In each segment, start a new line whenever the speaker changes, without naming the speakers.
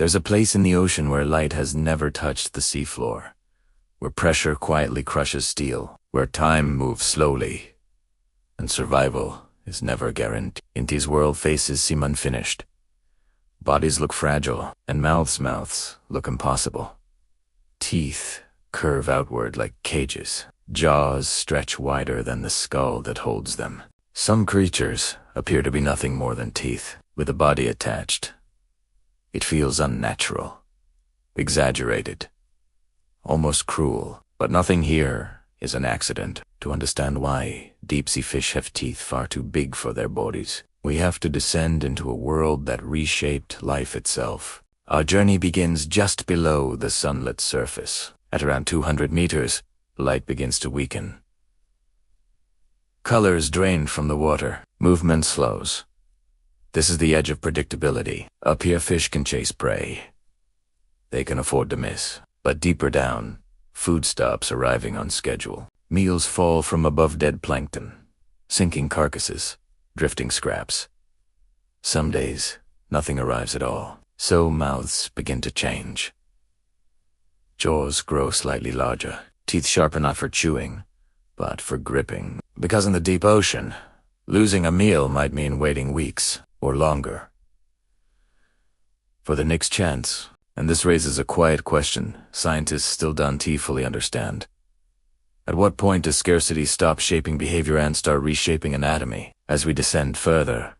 There's a place in the ocean where light has never touched the seafloor, where pressure quietly crushes steel, where time moves slowly, and survival is never guaranteed. Inti's world faces seem unfinished. Bodies look fragile, and mouths look impossible. Teeth curve outward like cages. Jaws stretch wider than the skull that holds them. Some creatures appear to be nothing more than teeth, with a body attached. It feels unnatural, exaggerated, almost cruel. But nothing here is an accident. To understand why deep-sea fish have teeth far too big for their bodies, we have to descend into a world that reshaped life itself. Our journey begins just below the sunlit surface. At around 200 meters, light begins to weaken. Colors drain from the water. Movement slows. This is the edge of predictability. Up here, fish can chase prey. They can afford to miss. But deeper down, food stops arriving on schedule. Meals fall from above dead plankton, sinking carcasses, drifting scraps. Some days, nothing arrives at all. So mouths begin to change. Jaws grow slightly larger, teeth sharper not for chewing, but for gripping. Because in the deep ocean, losing a meal might mean waiting weeks or longer for the next chance. And this raises a quiet question scientists still don't fully understand. At what point does scarcity stop shaping behavior and start reshaping anatomy? As we descend further,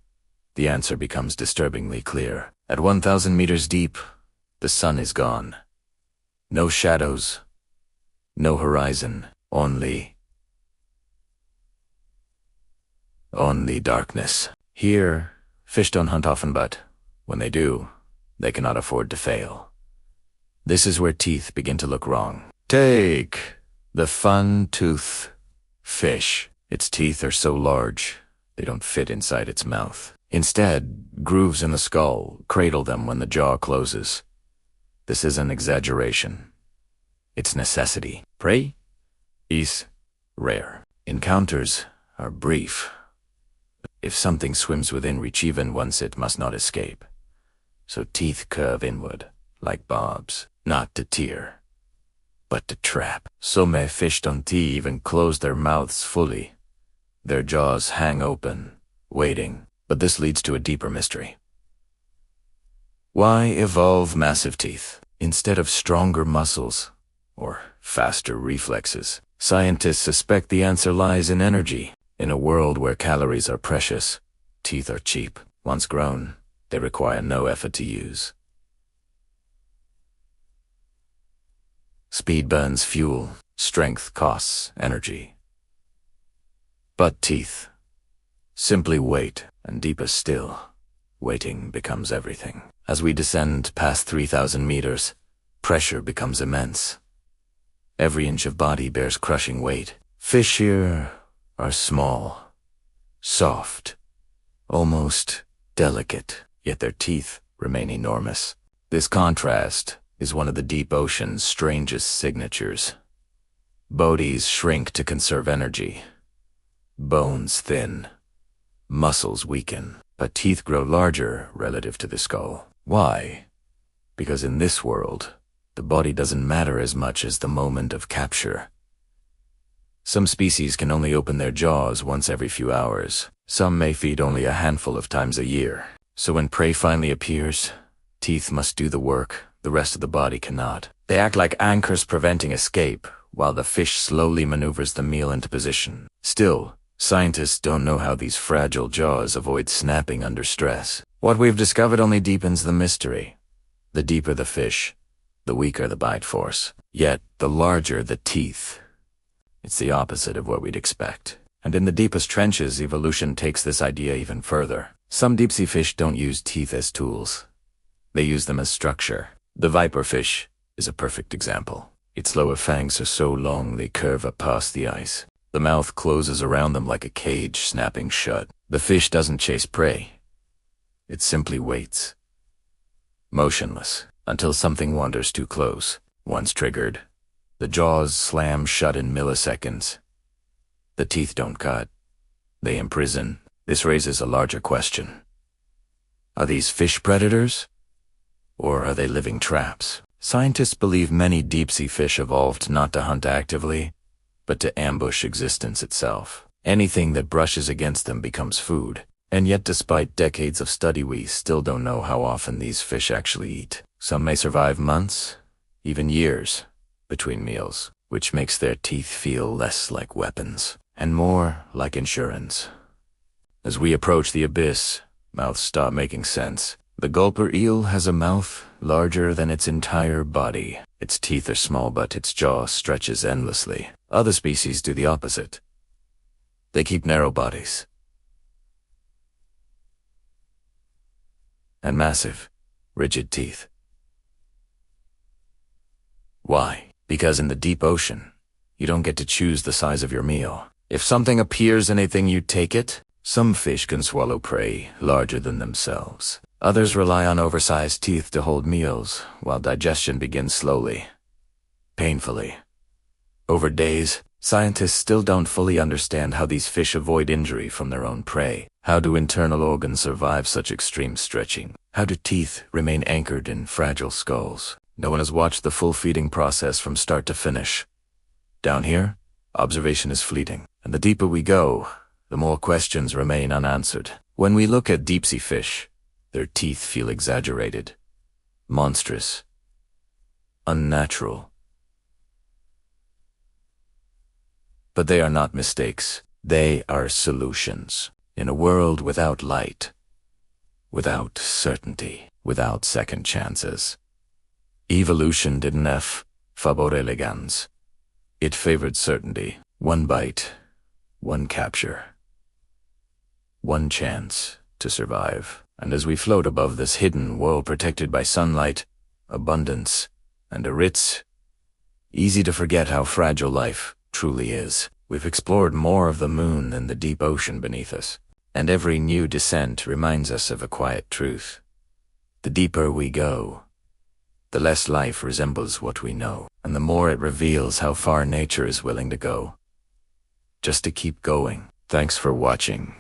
the answer becomes disturbingly clear. At 1,000 meters deep, the sun is gone. No shadows, no horizon, only darkness. Here, fish don't hunt often, but when they do, they cannot afford to fail. This is where teeth begin to look wrong. Take the fun-tooth fish. Its teeth are so large, they don't fit inside its mouth. Instead, grooves in the skull cradle them when the jaw closes. This is an exaggeration. It's necessity. Prey is rare. Encounters are brief. If something swims within reach, even once, it must not escape. So teeth curve inward, like barbs, not to tear, but to trap. Some fish don't even close their mouths fully. Their jaws hang open, waiting. But this leads to a deeper mystery. Why evolve massive teeth instead of stronger muscles or faster reflexes? Scientists suspect the answer lies in energy. In a world where calories are precious, teeth are cheap. Once grown, they require no effort to use. Speed burns fuel, strength costs energy. But teeth simply wait, and deeper still, waiting becomes everything. As we descend past 3,000 meters, pressure becomes immense. Every inch of body bears crushing weight. Fish here are small, soft, almost delicate, yet their teeth remain enormous. This contrast is one of the deep ocean's strangest signatures. Bodies shrink to conserve energy. Bones thin. Muscles weaken, but teeth grow larger relative to the skull. Why? Because in this world, the body doesn't matter as much as the moment of capture. Some species can only open their jaws once every few hours. Some may feed only a handful of times a year. So when prey finally appears, teeth must do the work. The rest of the body cannot. They act like anchors preventing escape, while the fish slowly maneuvers the meal into position. Still, scientists don't know how these fragile jaws avoid snapping under stress. What we've discovered only deepens the mystery. The deeper the fish, the weaker the bite force. Yet, the larger the teeth. It's the opposite of what we'd expect. And in the deepest trenches, evolution takes this idea even further. Some deep-sea fish don't use teeth as tools. They use them as structure. The viperfish is a perfect example. Its lower fangs are so long they curve up past the ice. The mouth closes around them like a cage snapping shut. The fish doesn't chase prey. It simply waits, motionless, until something wanders too close. Once triggered, the jaws slam shut in milliseconds. The teeth don't cut. They imprison. This raises a larger question. Are these fish predators? Or are they living traps? Scientists believe many deep-sea fish evolved not to hunt actively, but to ambush existence itself. Anything that brushes against them becomes food. And yet, despite decades of study, we still don't know how often these fish actually eat. Some may survive months, even years, between meals, which makes their teeth feel less like weapons and more like insurance. As we approach the abyss, mouths stop making sense. The gulper eel has a mouth larger than its entire body. Its teeth are small, but its jaw stretches endlessly. Other species do the opposite. They keep narrow bodies and massive, rigid teeth. Why? Because in the deep ocean, you don't get to choose the size of your meal. If something appears anything, you take it. Some fish can swallow prey larger than themselves. Others rely on oversized teeth to hold meals, while digestion begins slowly, painfully. Over days, scientists still don't fully understand how these fish avoid injury from their own prey. How do internal organs survive such extreme stretching? How do teeth remain anchored in fragile skulls? No one has watched the full feeding process from start to finish. Down here, observation is fleeting, and the deeper we go, the more questions remain unanswered. When we look at deep-sea fish, their teeth feel exaggerated, monstrous, unnatural. But they are not mistakes. They are solutions. In a world without light, without certainty, without second chances, evolution didn't favor elegans. It favored certainty. One bite, one capture, one chance to survive. And as we float above this hidden world protected by sunlight, abundance, and a ritz, easy to forget how fragile life truly is. We've explored more of the moon than the deep ocean beneath us, and every new descent reminds us of a quiet truth. The deeper we go, the less life resembles what we know, and the more it reveals how far nature is willing to go, just to keep going. Thanks for watching.